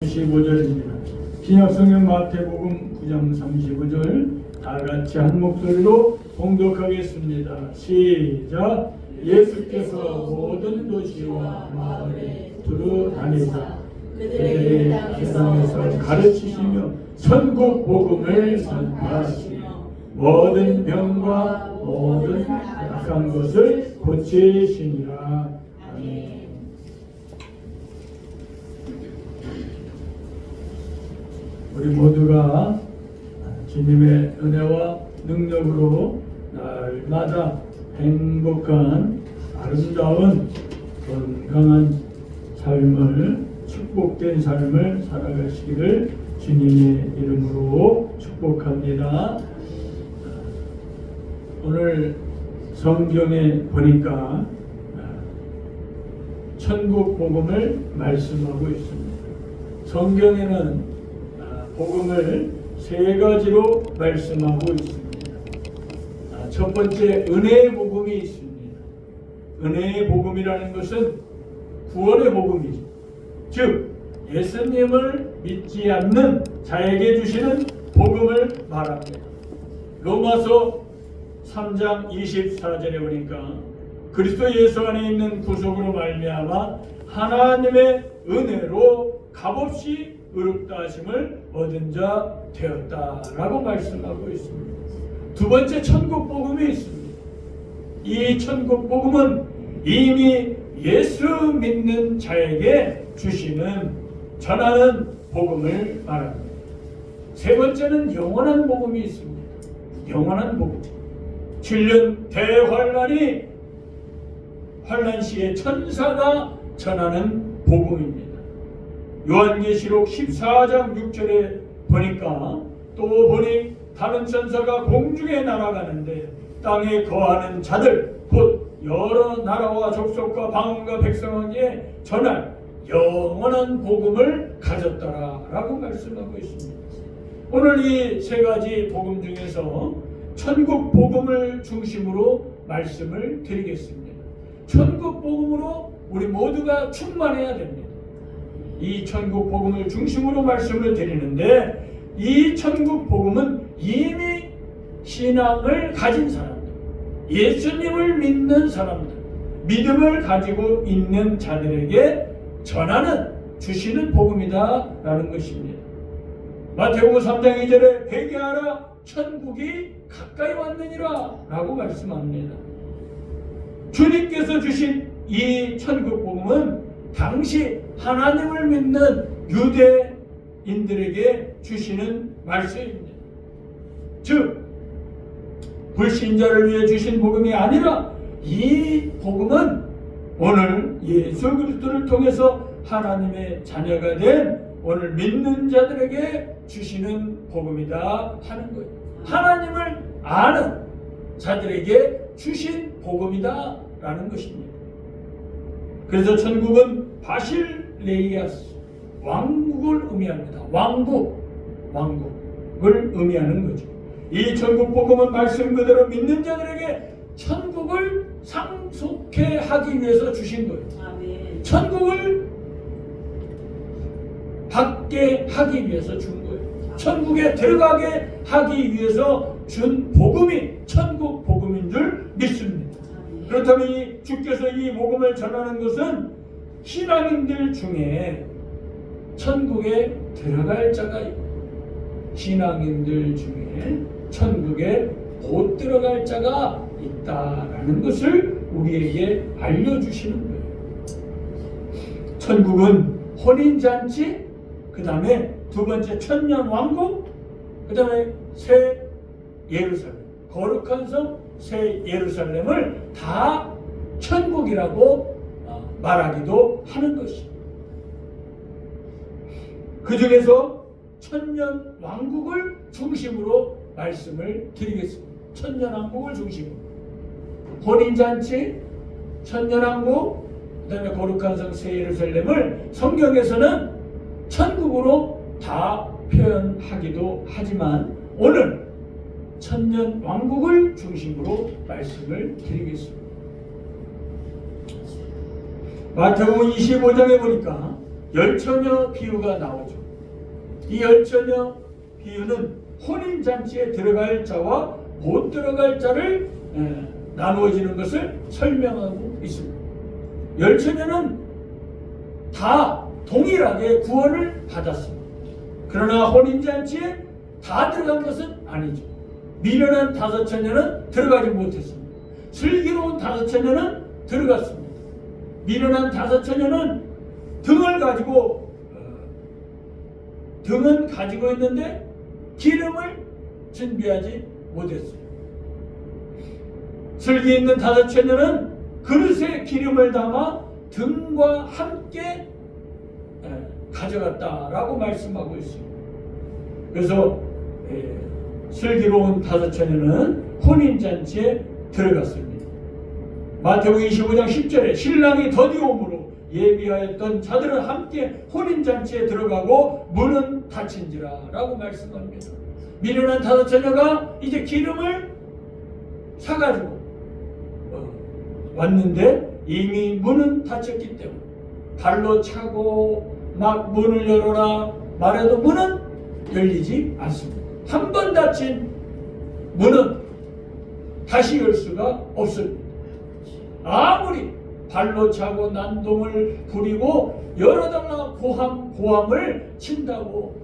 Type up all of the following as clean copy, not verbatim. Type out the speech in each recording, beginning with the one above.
35절입니다. 신약성경 마태복음 9장 35절 다 같이 한 목소리로 봉독하겠습니다. 시작. 예수께서 모든 도시와 마을에 두루 다니사 그들의 세상에서 가르치시며 천국 복음을 선포하시며 모든 병과 모든 약한 것을 고치시니라. 아멘. 우리 모두가 주님의 은혜와 능력으로 날마다 행복한 아름다운 건강한 삶을 축복된 삶을 살아가시기를 주님의 이름으로 축복합니다. 오늘 성경에 보니까 천국 복음을 말씀하고 있습니다. 성경에는 복음을 세 가지로 말씀하고 있습니다. 첫 번째, 은혜의 복음이 있습니다. 은혜의 복음이라는 것은 구원의 복음이죠. 즉, 예수님을 믿지 않는 자에게 주시는 복음을 말합니다. 로마서 3장 24절에 보니까 그리스도 예수 안에 있는 구속으로 말미암아 하나님의 은혜로 값없이 의롭다 하심을 얻은 자 되었다라고 말씀하고 있습니다. 두 번째, 천국 복음이 있습니다. 이 천국 복음은 이미 예수 믿는 자에게 주시는 전하는 복음을 말합니다. 세 번째는 영원한 복음이 있습니다. 영원한 복음. 7년 대환란이 환란 시에 천사가 전하는 복음입니다. 요한계시록 14장 6절에 보니까 또 보니 다른 천사가 공중에 날아가는데 땅에 거하는 자들 곧 여러 나라와 족속과 방언과 백성에게 전할 영원한 복음을 가졌더라라고 말씀하고 있습니다. 오늘 이 세 가지 복음 중에서 천국 복음을 중심으로 말씀을 드리겠습니다. 천국 복음으로 우리 모두가 충만해야 됩니다. 이 천국 복음을 중심으로 말씀을 드리는데 이 천국 복음은 이미 신앙을 가진 사람들, 예수님을 믿는 사람들, 믿음을 가지고 있는 자들에게 전하는 주시는 복음이다라는 것입니다. 마태복음 3장 2절에 회개하라 천국이 가까이 왔느니라 라고 말씀합니다. 주님께서 주신 이 천국 복음은 당시 하나님을 믿는 유대인들에게 주시는 말씀입니다. 즉 불신자를 위해 주신 복음이 아니라 이 복음은 오늘 예수 그리스도를 통해서 하나님의 자녀가 된 오늘 믿는 자들에게 주시는 복음이다 하는 거예요. 하나님을 아는 자들에게 주신 복음이다 라는 것입니다. 그래서 천국은 바실레이아스, 왕국을 의미합니다. 왕국을 의미하는 거죠. 이 천국 복음은 말씀 그대로 믿는 자들에게 천국을 상속해 하기 위해서 주신 거예요. 아멘. 천국을 받게 하기 위해서 준 거예요. 천국에 들어가게 하기 위해서 준 복음이 천국 복음인 줄 믿습니다. 그렇다면 이 주께서 이 복음을 전하는 것은 신앙인들 중에 천국에 들어갈 자가 있고 신앙인들 중에 천국에 못 들어갈 자가 있다라는 것을 우리에게 알려주시는 거예요. 천국은 혼인잔치, 그 다음에 두 번째 천년 왕국, 그 다음에 새 예루살렘, 거룩한 성 새 예루살렘을 다 천국이라고 말하기도 하는 것입니다. 그 중에서 천년 왕국을 중심으로 말씀을 드리겠습니다. 천년 왕국을 중심으로 혼인잔치, 천년 왕국, 그 다음에 거룩한 성 새 예루살렘을 성경에서는 천국으로 다 표현하기도 하지만 오늘 천년 왕국을 중심으로 말씀을 드리겠습니다. 마태복음 25장에 보니까 열처녀 비유가 나오죠. 이 열처녀 비유는 혼인잔치에 들어갈 자와 못 들어갈 자를 나누어지는 것을 설명하고 있습니다. 열처녀는 다 동일하게 구원을 받았습니다. 그러나 혼인잔치에 다 들어간 것은 아니죠. 미련한 다섯 처녀는 들어가지 못했습니다. 슬기로운 다섯 처녀는 들어갔습니다. 미련한 다섯 처녀는 등은 가지고 있는데 기름을 준비하지 못했어요. 슬기 있는 다섯 처녀는 그릇에 기름을 담아 등과 함께 가져갔다라고 말씀하고 있습니다. 그래서 슬기로운 다섯 처녀는 혼인잔치에 들어갔습니다. 마태복음 25장 10절에 신랑이 더디오므로 예비하였던 자들은 함께 혼인잔치에 들어가고 문은 닫힌지라 라고 말씀합니다. 미련한 다섯 처녀가 이제 기름을 사가지고 왔는데 이미 문은 닫혔기 때문에 발로 차고 막 문을 열어라 말해도 문은 열리지 않습니다. 한 번 닫힌 문은 다시 열 수가 없습니다. 아무리 발로 차고 난동을 부리고 열어달라 고함을 친다고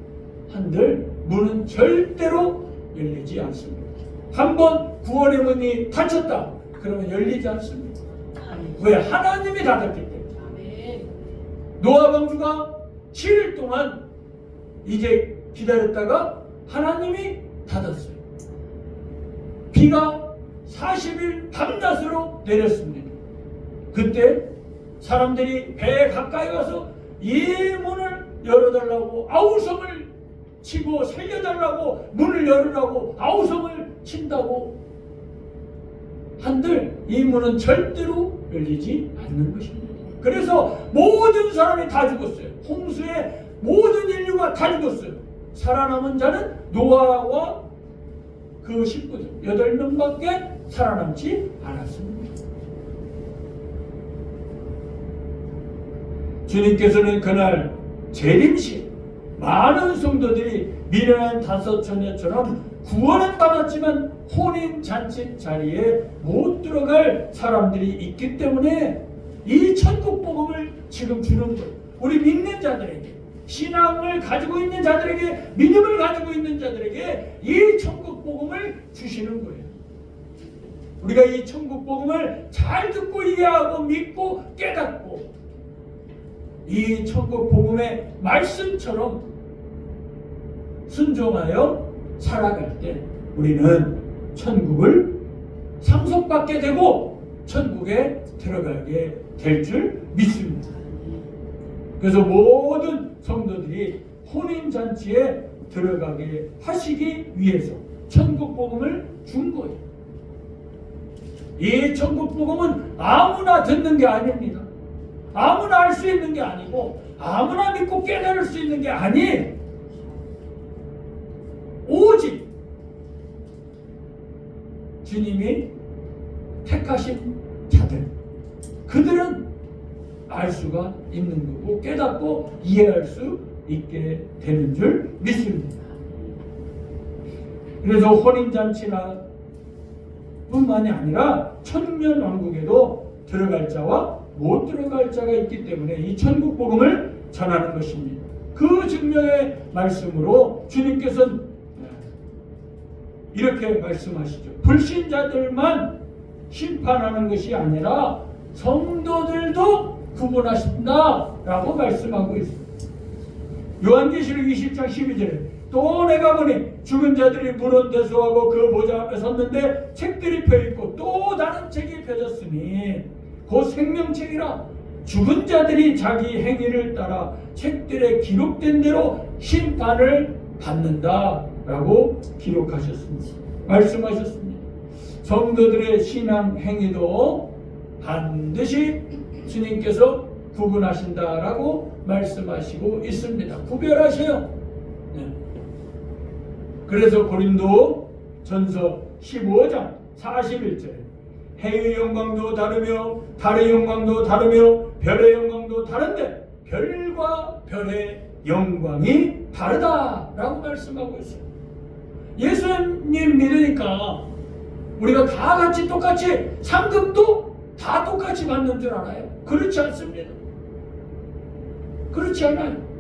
한들 문은 절대로 열리지 않습니다. 한번 구원의 문이 닫혔다 그러면 열리지 않습니다. 왜? 하나님이 닫았기 때문에. 노아 방주가 7일 동안 이제 기다렸다가 하나님이 닫았어요. 비가 40일 밤낮으로 내렸습니다. 그때 사람들이 배에 가까이 가서 이 문을 열어달라고 아우성을 치고 살려달라고 문을 열으라고 아우성을 친다고 한들 이 문은 절대로 열리지 않는 것입니다. 그래서 모든 사람이 다 죽었어요. 홍수에 모든 인류가 다 죽었어요. 살아남은 자는 노아와 그 식구들 8명밖에 살아남지 않았습니다. 주님께서는 그날 재림시 많은 성도들이 미련한 다섯 처녀처럼 구원은 받았지만 혼인잔치 자리에 못 들어갈 사람들이 있기 때문에 이 천국 복음을 지금 주는 거예요. 우리 믿는 자들에게, 신앙을 가지고 있는 자들에게, 믿음을 가지고 있는 자들에게 이 천국 복음을 주시는 거예요. 우리가 이 천국 복음을 잘 듣고 이해하고 믿고 깨닫고 이 천국 복음의 말씀처럼 순종하여 살아갈 때 우리는 천국을 상속받게 되고 천국에 들어가게 될 줄 믿습니다. 그래서 모든 성도들이 혼인잔치에 들어가게 하시기 위해서 천국 복음을 준 거예요. 이 천국 복음은 아무나 듣는 게 아닙니다. 아무나 알 수 있는 게 아니고 아무나 믿고 깨달을 수 있는 게 아니에요. 오직 주님이 택하신 자들, 그들은 알 수가 있는 거고 깨닫고 이해할 수 있게 되는 줄 믿습니다. 그래서 혼인잔치나 뿐만이 아니라 천년왕국에도 들어갈 자와 못 들어갈 자가 있기 때문에 이 천국 복음을 전하는 것입니다. 그 증명의 말씀으로 주님께서는 이렇게 말씀하시죠. 불신자들만 심판하는 것이 아니라 성도들도 구분하신다라고 말씀하고 있습니다. 요한계시록 20장 12절에 또 내가 보니 죽은 자들이 문헌대수하고 그 보좌 앞에 섰는데 책들이 펴있고 또 다른 책이 펴졌으니 곧 생명책이라 죽은 자들이 자기 행위를 따라 책들에 기록된 대로 심판을 받는다라고 기록하셨습니다. 말씀하셨습니다. 성도들의 신앙 행위도 반드시 주님께서 구분하신다라고 말씀하시고 있습니다. 구별하세요. 네. 그래서 고린도 전서 15장 41절에 해의 영광도 다르며 달의 영광도 다르며 별의 영광도 다른데 별과 별의 영광이 다르다라고 말씀하고 있어요. 예수님 믿으니까 우리가 다 같이 똑같이 상급도 다 똑같이 받는 줄 알아요? 그렇지 않습니다. 그렇지 않아요.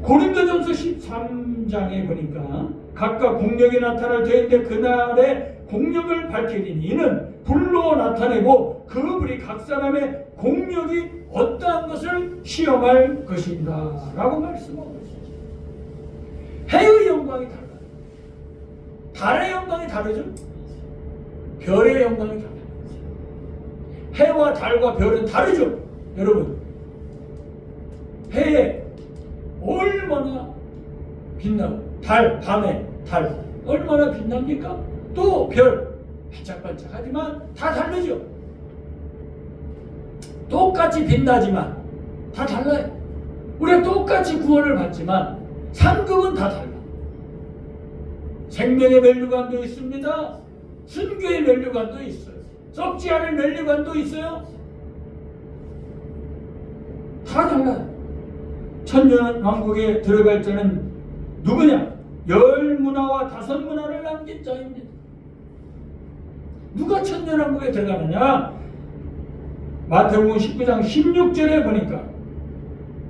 고린도전서 13장에 보니까 각각 공력이 나타날 터인데 그날의 공력을 밝히리니 이는 불로 나타내고 그 불이 각 사람의 공력이 어떠한 것을 시험할 것이다 라고 말씀하고 있습니다. 해의 영광이 달라요. 달의 영광이 다르죠. 별의 영광이 달라요. 해와 달과 별은 다르죠. 여러분, 해에 얼마나 빛나고 달, 밤에 달 얼마나 빛납니까? 또 별 반짝반짝하지만 다 다르죠. 똑같이 빛나지만 다 달라요. 우리가 똑같이 구원을 받지만 상급은 다 달라. 생명의 면류관도 있습니다. 순교의 면류관도 있어요. 썩지 않은 면류관도 있어요. 다 달라요. 천년왕국에 들어갈 자는 누구냐? 10문화와 5문화를 남긴 자입니다. 누가 천년왕국에 들어가느냐? 마태복음 19장 16절에 보니까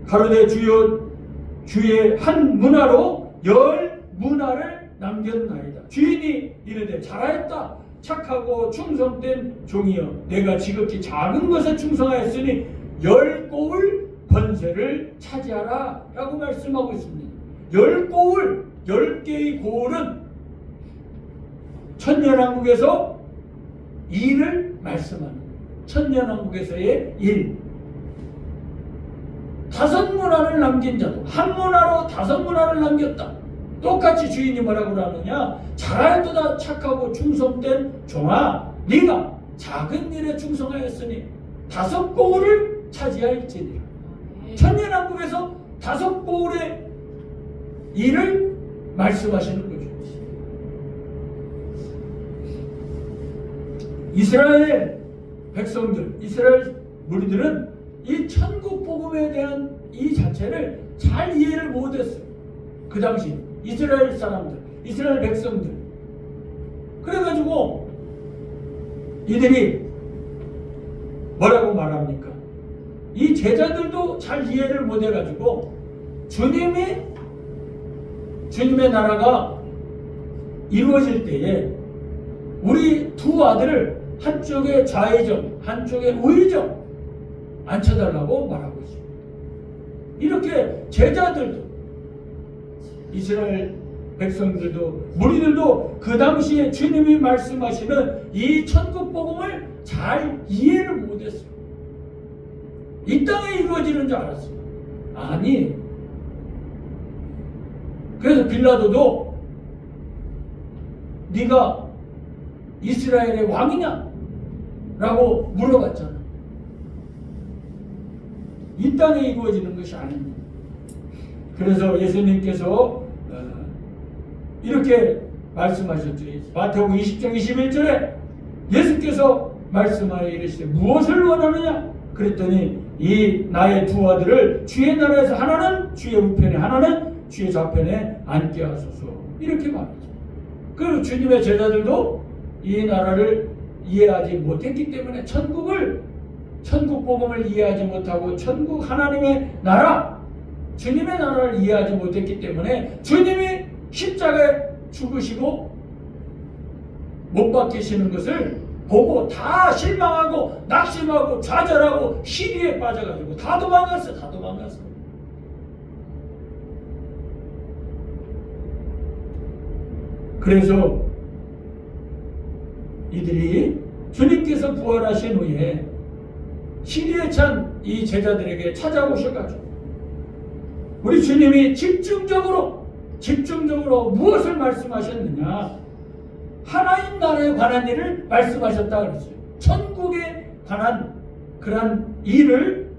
가로되 주의 한 문화로 10문화를 남겼나이다. 주인이 이르되 잘하였다. 착하고 충성된 종이여 내가 지극히 작은 것에 충성하였으니 10고을 번세를 차지하라 라고 말씀하고 있습니다. 10고을, 10개의 고을은 천년왕국에서 일을 말씀하는 천년왕국에서의 일. 5문화를 남긴 자도 한 문화로 5문화를 남겼다. 똑같이 주인이 뭐라고 하느냐? 잘하였도다 착하고 충성된 종아 네가 작은 일에 충성하였으니 5고을을 차지할지니라. 천년왕국에서 5고을의 일을 말씀하시는 거죠. 이스라엘 백성들, 이스라엘 무리들은 이 천국 복음에 대한 이 자체를 잘 이해를 못했어요. 그 당시 이스라엘 사람들, 이스라엘 백성들. 그래가지고 이들이 뭐라고 말합니까? 이 제자들도 잘 이해를 못해가지고 주님의 나라가 이루어질 때에 우리 두 아들을 한쪽에 좌의정, 한쪽에 우의정 앉혀달라고 말하고 있습니다. 이렇게 제자들도 이스라엘 백성들도 무리들도 그 당시에 주님이 말씀하시는 이 천국 복음을 잘 이해를 못했어요. 이 땅에 이루어지는 줄 알았어요. 아니, 그래서 빌라도도 네가 이스라엘의 왕이냐? 라고 물어봤잖아. 이 땅에 이루어지는 것이 아닙니다. 그래서 예수님께서 이렇게 말씀하셨죠. 마태복음 20장 21절에 예수께서 말씀하여 이르시되 무엇을 원하느냐? 그랬더니 이 나의 두 아들을 주의 나라에서 하나는 주의 우편에 하나는 주의 좌편에 앉게 하소서. 이렇게 말하죠. 그리고 주님의 제자들도 이 나라를 이해하지 못했기 때문에 천국 복음을 이해하지 못하고 천국 하나님의 나라, 주님의 나라를 이해하지 못했기 때문에 주님이 십자가에 죽으시고 못 박히시는 것을 보고 다 실망하고 낙심하고 좌절하고 시리에 빠져가지고 다 도망갔어. 그래서 이들이 주님께서 부활하신 후에 시리에 찬 이 제자들에게 찾아오셔가지고 우리 주님이 집중적으로 무엇을 말씀하셨느냐? 하나님 나라에 관한 일을 말씀하셨다 그랬어요. 천국에 관한 그러한 일을,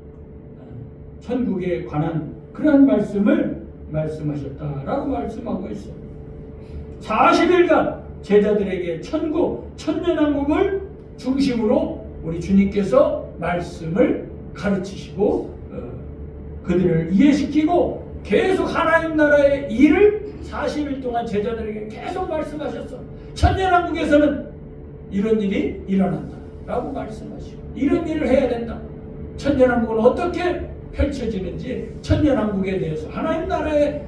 천국에 관한 그러한 말씀을 말씀하셨다라고 말씀하고 있어요. 40일간 제자들에게 천년왕국을 중심으로 우리 주님께서 말씀을 가르치시고 그들을 이해시키고 계속 하나님 나라의 일을 40일 동안 제자들에게 계속 말씀하셨어. 천년왕국에서는 이런 일이 일어난다 라고 말씀하시고 이런 일을 해야 된다. 천년왕국은 어떻게 펼쳐지는지 천년왕국에 대해서 하나님 나라에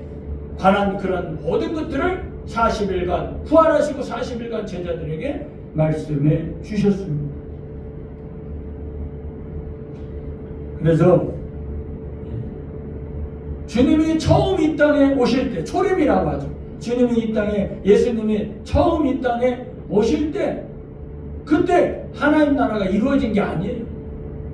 관한 그런 모든 것들을 40일간 부활하시고 40일간 제자들에게 말씀해 주셨습니다. 그래서 주님이 처음 이 땅에 오실 때, 초림이라고 하죠. 주님이 이 땅에, 예수님이 처음 이 땅에 오실 때 그때 하나님 나라가 이루어진 게 아니에요.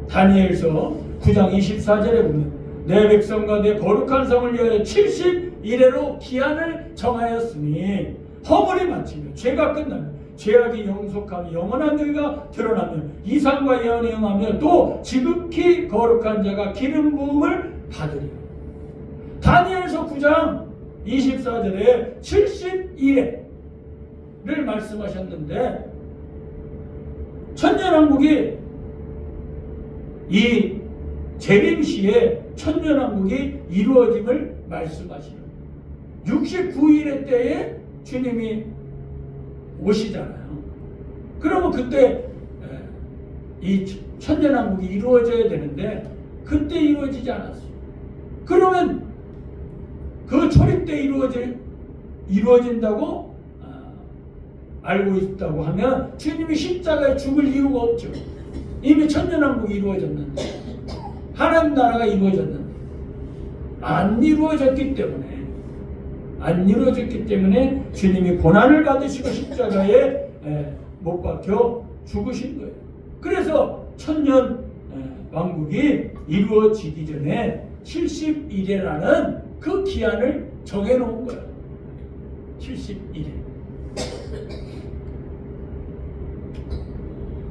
다니엘서 9장 24절에 보면 내 백성과 내 거룩한 성을 위하여 70일에로 기한을 정하였으니 허물이 마치며 죄가 끝나면 죄악이 영속함이 영원한 의가 드러나면 이상과 예언에 응하며 또 지극히 거룩한 자가 기름 부음을 받으리라. 다니엘서 9장 24절에 70일에를 말씀하셨는데 천년왕국이 이 재림시에 천년왕국이 이루어짐을 말씀하시는 69일의 때에 주님이 오시잖아요. 그러면 그때 이 천년왕국이 이루어져야 되는데 그때 이루어지지 않았어요. 그러면 그 초림 때 이루어진다고 알고 있다고 하면 주님이 십자가에 죽을 이유가 없죠. 이미 천년왕국이 이루어졌는데 하나님 나라가 이루어졌는데 안 이루어졌기 때문에 주님이 고난을 받으시고 십자가에 못 박혀 죽으신 거예요. 그래서 천년 왕국이 이루어지기 전에 70일이라는 그 기한을 정해놓은 거예요. 71일.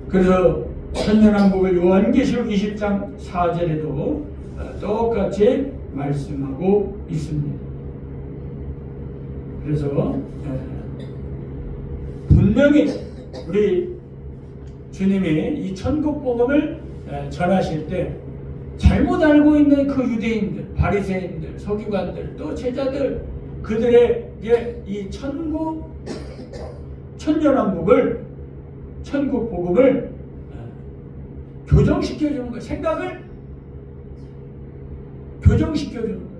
그래서 천년왕국을 요한계시록 20장 4절에도 똑같이 말씀하고 있습니다. 그래서 분명히 우리 주님이 이 천국 복음을 전하실 때 잘못 알고 있는 그 유대인들, 바리새인들, 서기관들, 또 제자들 그들에게 이 천년왕국을 천국 복음을 교정시켜주는 거예요. 생각을 교정시켜주는 거예요.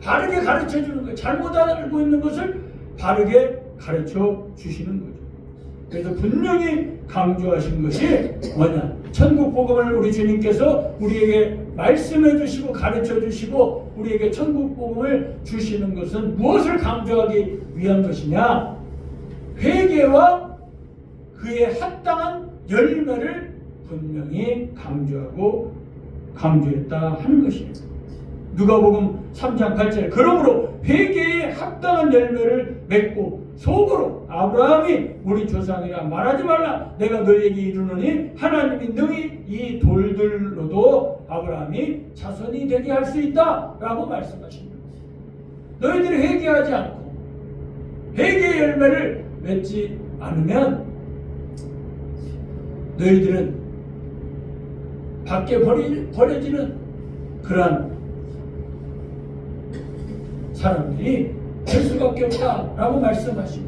바르게 가르쳐주는 거예요. 잘못 알고 있는 것을 바르게 가르쳐 주시는 거죠. 그래서 분명히 강조하신 것이 뭐냐? 천국 복음을 우리 주님께서 우리에게 말씀해 주시고 가르쳐 주시고 우리에게 천국 복음을 주시는 것은 무엇을 강조하기 위한 것이냐? 회개와 그에 합당한 열매를 분명히 강조했다 하는 것이에요. 누가복음 3장 8절 그러므로 회개에 합당한 열매를 맺고 속으로 아브라함이 우리 조상이라 말하지 말라 내가 너희에게 이르노니 하나님이 너희 이 돌들로도 아브라함이 자손이 되게 할 수 있다 라고 말씀하십니다. 너희들이 회개하지 않고 회개의 열매를 맺지 않으면 너희들은 밖에 버려지는 그러한 사람들이 될 수밖에 없다라고 말씀하시고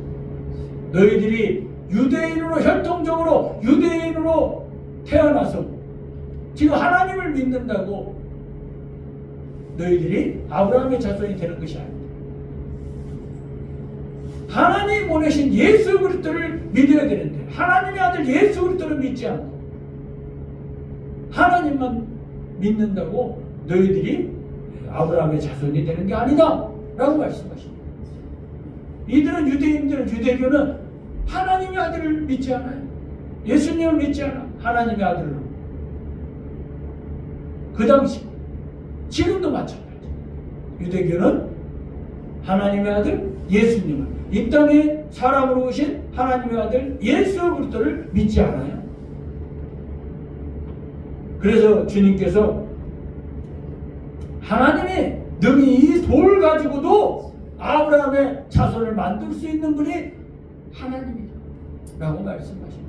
너희들이 유대인으로 혈통적으로 유대인으로 태어나서 지금 하나님을 믿는다고 너희들이 아브라함의 자손이 되는 것이 아닙니다. 하나님 보내신 예수 그리스도를 믿어야 되는데 하나님의 아들 예수 그리스도를 믿지 않고 하나님만 믿는다고 너희들이 아브라함의 자손이 되는 게 아니다 라고 말씀하십니다. 이들은 유대교는 하나님의 아들을 믿지 않아요. 예수님을 믿지 않아. 하나님의 아들로. 그 당시 지금도 마찬가지. 유대교는 하나님의 아들 예수님을 이 땅에 사람으로 오신 하나님의 아들 예수 그리스도를 믿지 않아요. 그래서 주님께서 하나님이 능히 이 돌 가지고도 아브라함의 자손을 만들 수 있는 분이 하나님이다 라고 말씀하십니다.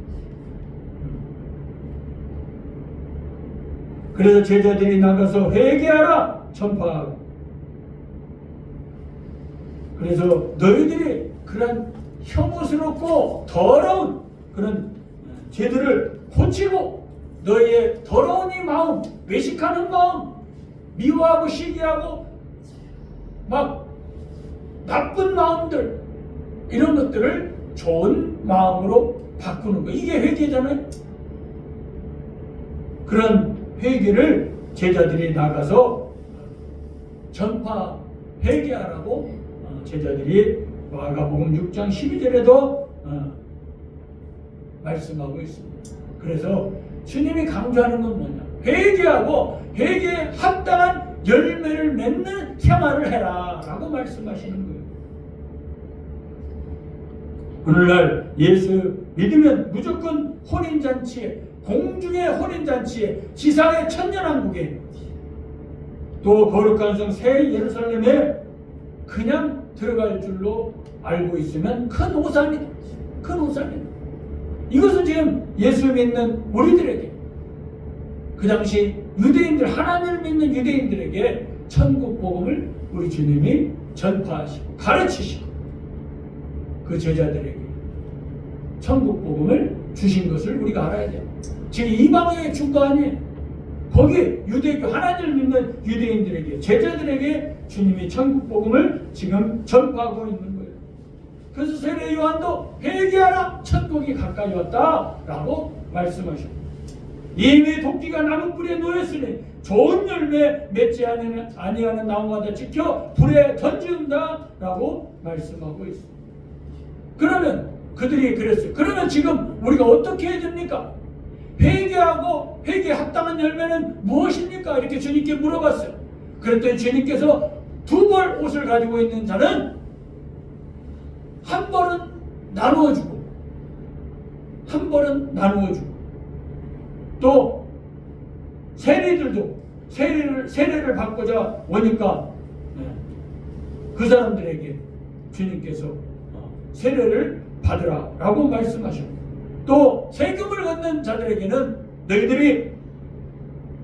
그래서 제자들이 나가서 회개하라 전파하고, 그래서 너희들이 그런 혐오스럽고 더러운 그런 죄들을 고치고 너희의 더러운 이 마음, 외식하는 마음, 미워하고 시기하고 막 나쁜 마음들, 이런 것들을 좋은 마음으로 바꾸는 거, 이게 회개잖아요. 그런 회개를 제자들이 나가서 전파, 회개하라고 제자들이 마가복음 6장 12절에도 말씀하고 있습니다. 그래서 주님이 강조하는 건 뭐냐? 회개하고 회개에 합당한 열매를 맺는 생활을 해라 라고 말씀하시는 거예요. 오늘날 예수 믿으면 무조건 혼인잔치에, 공중의 혼인잔치에, 지상의 천년왕국에, 또 거룩한 성 새 예루살렘에 그냥 들어갈 줄로 알고 있으면 큰 오산이다. 큰 오산이다. 이것은 지금 예수 믿는 우리들에게, 그 당시 유대인들, 하나님을 믿는 유대인들에게 천국 복음을 우리 주님이 전파하시고 가르치시고 그 제자들에게 천국 복음을 주신 것을 우리가 알아야 돼요. 지금 이방에 준 거 아니에요. 거기 유대교, 하나님을 믿는 유대인들에게, 제자들에게 주님이 천국 복음을 지금 전파하고 있는 거예요. 그래서 세례 요한도 회개하라, 천국이 가까이 왔다라고 말씀하셨고, 이미 도끼가 나무 뿌리에 놓였으니 좋은 열매 맺지 아니하는 나무마다 지켜 불에 던지운다라고 말씀하고 있습니다. 그러면 그들이 그랬어요. 그러면 지금 우리가 어떻게 해야 됩니까? 회개하고 회개에 합당한 열매는 무엇입니까? 이렇게 주님께 물어봤어요. 그랬더니 주님께서 두 벌 옷을 가지고 있는 자는 한 벌은 나누어주고, 한 벌은 나누어주고, 또 세리들도 세례를 받고자 오니까 그 사람들에게 주님께서 세례를 받으라 라고 말씀하셨고, 또 세금을 걷는 자들에게는 너희들이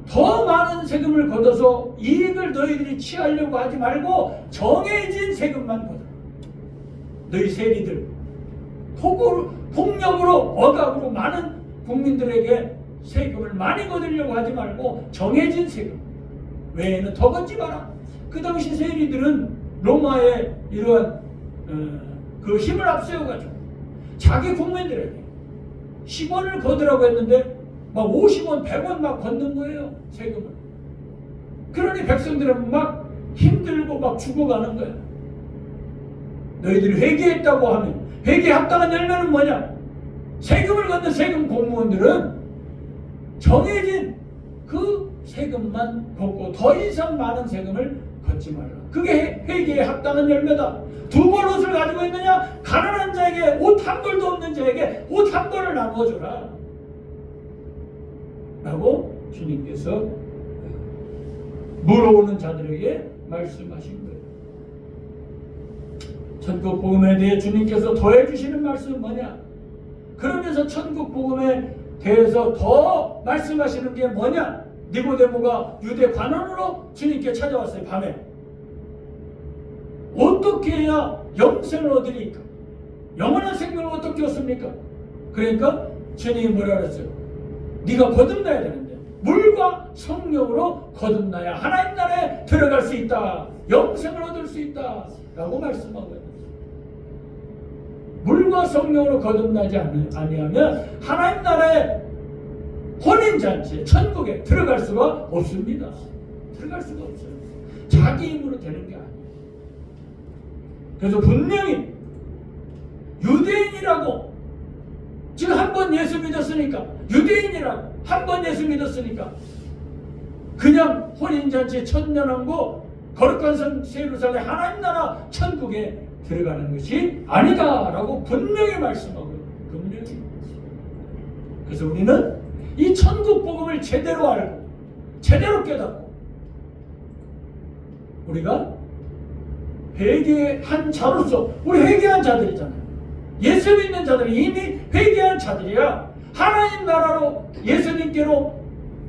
더 많은 세금을 걷어서 이익을 너희들이 취하려고 하지 말고 정해진 세금만 걷어라. 너희 세리들 폭력으로 억압으로 많은 국민들에게 세금을 많이 걷으려고 하지 말고 정해진 세금 외에는 더 걷지 마라. 그 당시 세리들은 로마의 이러한 그 힘을 앞세워가지고 자기 국민들에게 10원을 걷으라고 했는데 막 50원, 100원 막 걷는 거예요, 세금을. 그러니 백성들은 막 힘들고 막 죽어가는 거야. 너희들이 회개했다고 하면, 회개에 합당한 열매는 뭐냐? 세금을 걷는 세금 공무원들은 정해진 그 세금만 걷고 더 이상 많은 세금을 걷지 말라. 그게 회개에 합당한 열매다. 두 벌 옷을 가지고 있느냐? 가난한 자에게, 옷 한 벌도 없는 자에게 옷 한 벌을 나눠줘라 라고 주님께서 물어오는 자들에게 말씀하신 거예요. 천국 복음에 대해 주님께서 더해 주시는 말씀은 뭐냐? 그러면서 천국 복음에 대해서 더 말씀하시는 게 뭐냐? 니고데모가 유대 관원으로 주님께 찾아왔어요. 밤에 어떻게 해야 영생을 얻으리까? 영원한 생명을 어떻게 얻습니까? 그러니까 주님이 뭐라 그랬어요? 네가 거듭나야 되는데 물과 성령으로 거듭나야 하나님 나라에 들어갈 수 있다, 영생을 얻을 수 있다 라고 말씀하고 있어요. 물과 성령으로 거듭나지 아니하면 하나님 나라에, 혼인잔치에, 천국에 들어갈 수가 없습니다. 들어갈 수가 없어요. 자기 힘으로 되는 게 아니에요. 그래서 분명히 유대인이라고, 지금 한 번 예수 믿었으니까, 유대인이라고 한 번 예수 믿었으니까 그냥 혼인잔치에 천년왕국, 거룩한 성 예루살렘 하나님 나라 천국에 들어가는 것이 아니다라고 분명히 말씀하고, 분명히. 그래서 우리는 이 천국 복음을 제대로 알고 제대로 깨닫고 우리가 회개한 자로서, 우리 회개한 자들이잖아요. 예수 믿는 자들이 이미 회개한 자들이야. 하나님 나라로, 예수님께로,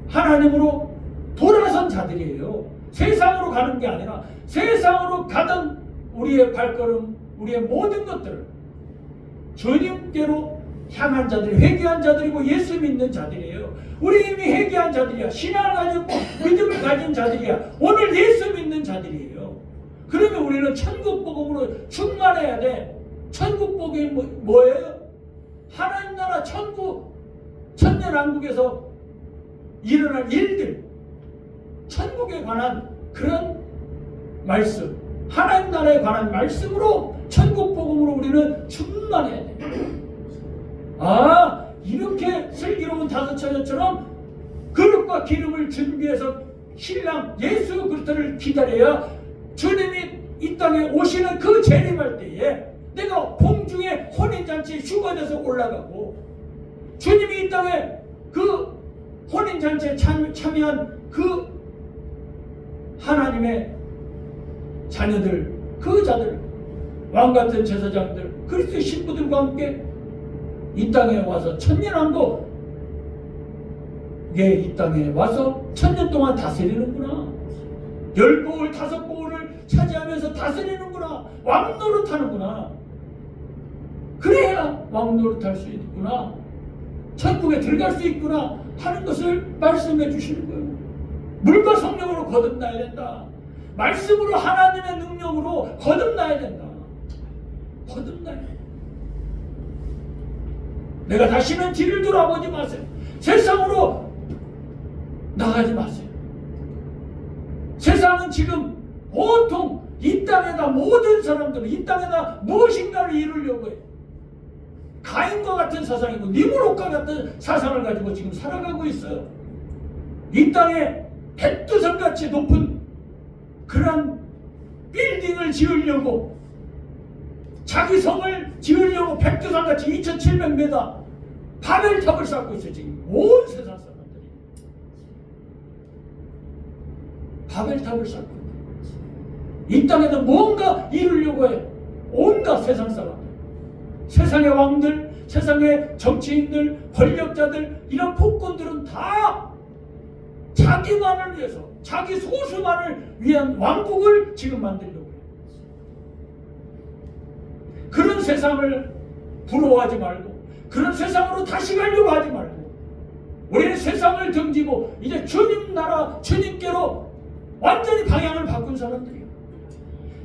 하나님으로 돌아선 자들이에요. 세상으로 가는 게 아니라 세상으로 가던 우리의 발걸음, 우리의 모든 것들을 주님께로 향한 자들, 회개한 자들이고 예수 믿는 자들이에요. 우리 이미 회개한 자들이야. 신앙을 가지고 믿음을 가진 자들이야. 오늘 예수 믿는 자들이에요. 그러면 우리는 천국 복음으로 충만해야 돼. 천국 복음이 뭐예요? 하나님 나라 천국, 천년왕국에서 일어날 일들, 천국에 관한 그런 말씀, 하나님 나라에 관한 말씀으로 천국 복음으로 우리는 충만해야 돼. 이렇게 슬기로운 다섯 처녀처럼 그릇과 기름을 준비해서 신랑 예수 그리스도를 기다려야 주님이 이 땅에 오시는 그 재림할 때에 내가 공중에 혼인잔치에 휴거돼서 올라가고, 주님이 이 땅에 그 혼인잔치에 참여한 그 하나님의 자녀들, 그 자들, 왕같은 제사장들, 그리스도의 신부들과 함께 이 땅에 와서 천년왕국에 이 땅에 와서 천년 동안 다스리는구나. 10보울 5보울을 차지하면서 다스리는구나. 왕노릇하는구나. 그래야 왕노릇할 수 있구나. 천국에 들어갈 수 있구나 하는 것을 말씀해 주시는 거예요. 물과 성령으로 거듭나야 된다. 말씀으로, 하나님의 능력으로 거듭나야 된다. 거듭나야 된다. 내가 다시는 뒤를 돌아보지 마세요. 세상으로 나가지 마세요. 세상은 지금 온통 이 땅에다, 모든 사람들은 이 땅에다 무엇인가를 이루려고 해요. 가인과 같은 사상이고 니무롯과 같은 사상을 가지고 지금 살아가고 있어요. 이 땅에 백두산같이 높은 그런 빌딩을 지으려고, 자기 성을 지으려고 백두산같이 2700m 바벨탑을 쌓고 있어요. 지금 온 세상 사람들이 바벨탑을 쌓고 있어요. 이 땅에도 뭔가 이루려고 해요. 온갖 세상 사람들, 세상의 왕들, 세상의 정치인들, 권력자들, 이런 폭군들은 다 자기만을 위해서, 자기 소수만을 위한 왕국을 지금 만들려고 해요. 그런 세상을 부러워하지 말고, 그런 세상으로 다시 가려고 하지 말고, 우리는 세상을 등지고 이제 주님 나라, 주님께로 완전히 방향을 바꾼 사람들이에요.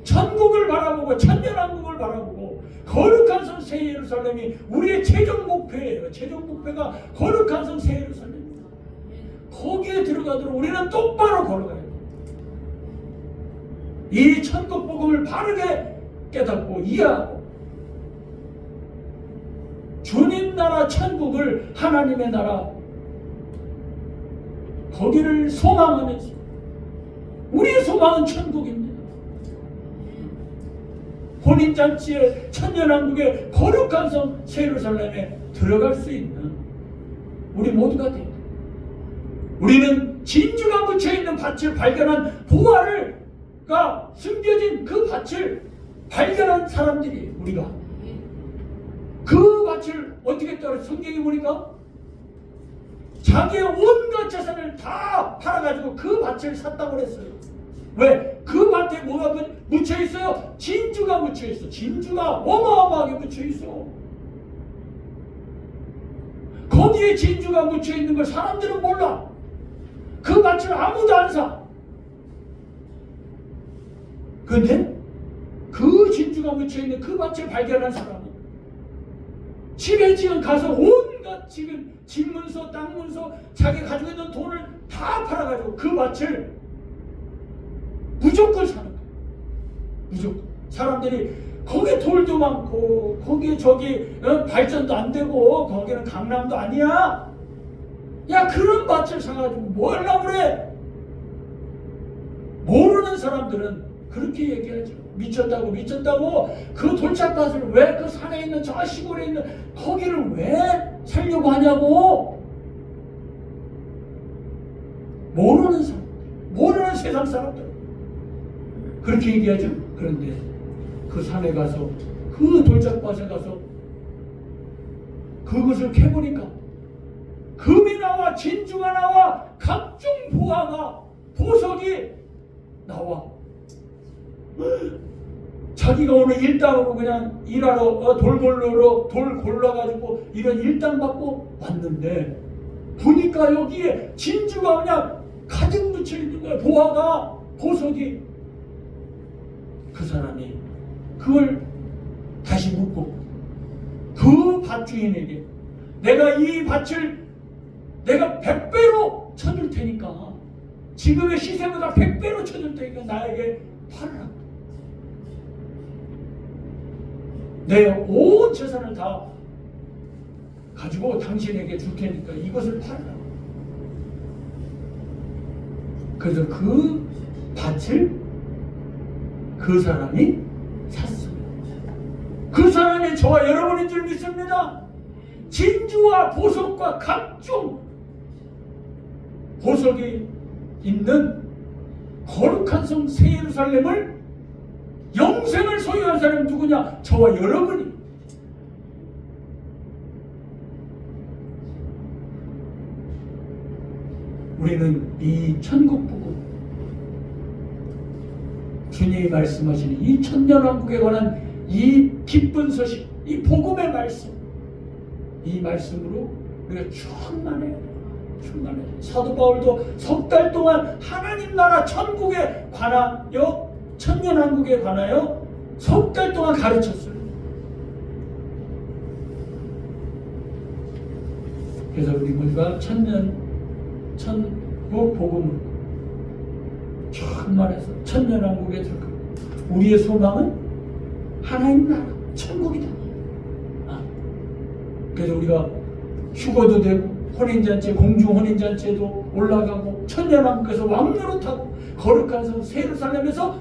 천국을 바라보고 천년왕국을 바라보고 거룩한 성 새 예루살렘이 우리의 최종 목표예요. 최종 목표가 거룩한 성 새 예루살렘입니다. 거기에 들어가도록 우리는 똑바로 걸어가야 돼요. 이 천국 복음을 바르게 깨닫고 이해하고, 주님 나라 천국을, 하나님의 나라, 거기를 소망하면서, 우리의 소망은 천국입니다. 혼인잔치에 천년왕국의 거룩한 성 새 예루살렘에 들어갈 수 있는 우리 모두가 됩니다. 우리는 진주가 묻혀있는 밭을 발견한, 부활가 숨겨진 그 밭을 발견한 사람들이에요. 우리가 그 밭을 어떻게 따라 성경이 보니까 자기의 온갖 재산을 다 팔아가지고 그 밭을 샀다고 그랬어요. 왜? 그 밭에 뭐가 묻혀있어요? 진주가 묻혀있어. 진주가 어마어마하게 묻혀있어. 거기에 진주가 묻혀있는 걸 사람들은 몰라. 그 밭을 아무도 안 사. 근데 그 진주가 묻혀있는 그 밭을 발견한 사람은 집에 지금 가서 온갖 지금 집 문서, 땅 문서, 자기가 가지고 있는 돈을 다 팔아가지고 그 밭을 무조건 사는 거예요. 무조건. 사람들이 거기에 돌도 많고, 거기에 발전도 안 되고, 거기는 강남도 아니야. 야, 그런 밭을 사가지고 뭐 하려고 그래? 모르는 사람들은 그렇게 얘기하죠. 미쳤다고. 그 돌짝밭을 왜 그 산에 있는 저 시골에 있는 거기를 왜 살려고 하냐고. 모르는 사람, 모르는 세상 사람들 그렇게 얘기하죠. 그런데 그 산에 가서, 그 돌짝밭에 가서 그것을 캐보니까 금이 나와 나와 진주가 나와 각종 보화가 보석이 나와. 자기가 오늘 일당으로 그냥 일하러 돌 골라가지고 이런 일당 받고 왔는데 보니까 여기에 진주가 그냥 가득 묻혀 있는 거야. 보화가 보석이. 그 사람이 그걸 다시 묻고 그 밭주인에게 내가 이 밭을 내가 100배로 쳐줄 테니까 지금의 시세보다 100배로 쳐줄 테니까 나에게 팔아라. 내 온 재산을 다 가지고 당신에게 줄 테니까 이것을 팔아라. 그래서 그 밭을 그 사람이 샀어요. 그 사람이 저와 여러분인 줄 믿습니다. 진주와 보석과 각종 보석이 있는 거룩한 성 새 예루살렘을 영생을 소유한 사람이 누구냐? 저와 여러분이. 우리는 이 천국 복음, 주님이 말씀하시는 이 천년왕국에 관한 이 기쁜 소식, 이 복음의 말씀, 이 말씀으로 우리가 충만해야 돼요. 충만해야 돼요. 사도 바울도 석 달 동안 하나님 나라 천국에 관하여, 천년왕국에 관하여 석 달 동안 가르쳤어요. 그래서 우리 모두가 천국 복음으로 충만해서 천년왕국에 들어가. 우리의 소망은 하나님 나라 천국이다. 그래서 우리가 휴거도 되고 혼인잔치, 공중 혼인잔치에도 올라가고 천년왕국에서 왕노릇하고 거룩한 성 새 예루살렘에서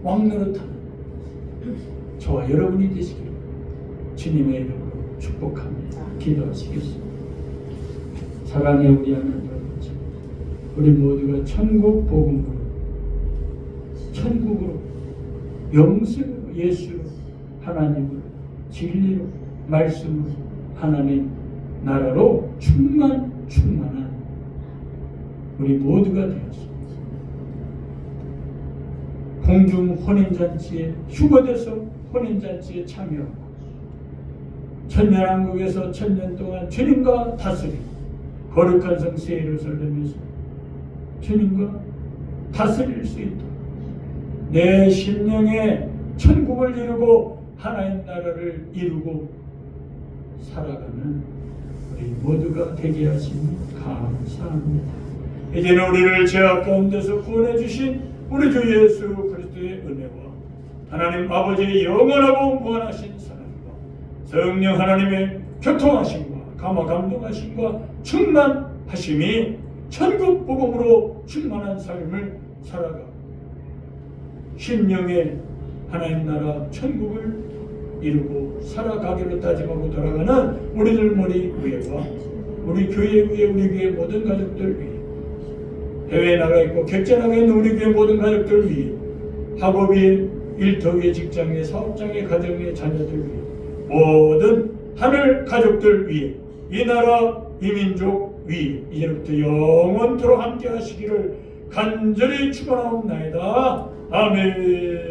왕노릇하는 저와 여러분이 되시기를 주님의 이름으로 축복합니다. 기도하시겠습니다. 사랑의 우리 하나님 아버지, 우리 모두가 천국 복음으로, 천국으로, 영생으로, 예수로, 하나님으로, 진리로, 말씀으로, 하나님 나라로 충만한 우리 모두가 되었습니다. 공중 혼인잔치에 휴거돼서 혼인잔치에 참여하고 천년왕국에서 천년 동안 주님과 다스리고 거룩한 성 새 예루살렘에서 주님과 다스릴 수 있도록 내 심령에 천국을 이루고 하나님 나라를 이루고 살아가는 우리 모두가 되게 하시니 감사합니다. 이제는 우리를 죄악 가운데서 구원해 주신 우리 주 예수 그리스도의 은혜와 하나님 아버지의 영원하고 무한하신 사랑과 성령 하나님의 교통하심과 감화 감동하심과 충만하심이 천국 복음으로 충만한 삶을 살아가 심령의 하나님 나라 천국을 이루고 살아가기로 다짐하고 돌아가는 우리들 머리 위에와 우리 교회 위에, 우리 교회 모든 가족들 위에, 해외에 나가 있고 객자 나가 있는 우리 교회 모든 가족들 위에, 학업 위에, 일터 위에, 직장 위에, 사업장 위에, 가정 위에, 자녀들 위에, 모든 하늘 가족들 위에, 이 나라 이 민족 위에 이제부터 영원토록 함께 하시기를 간절히 축원하옵나이다. 아멘.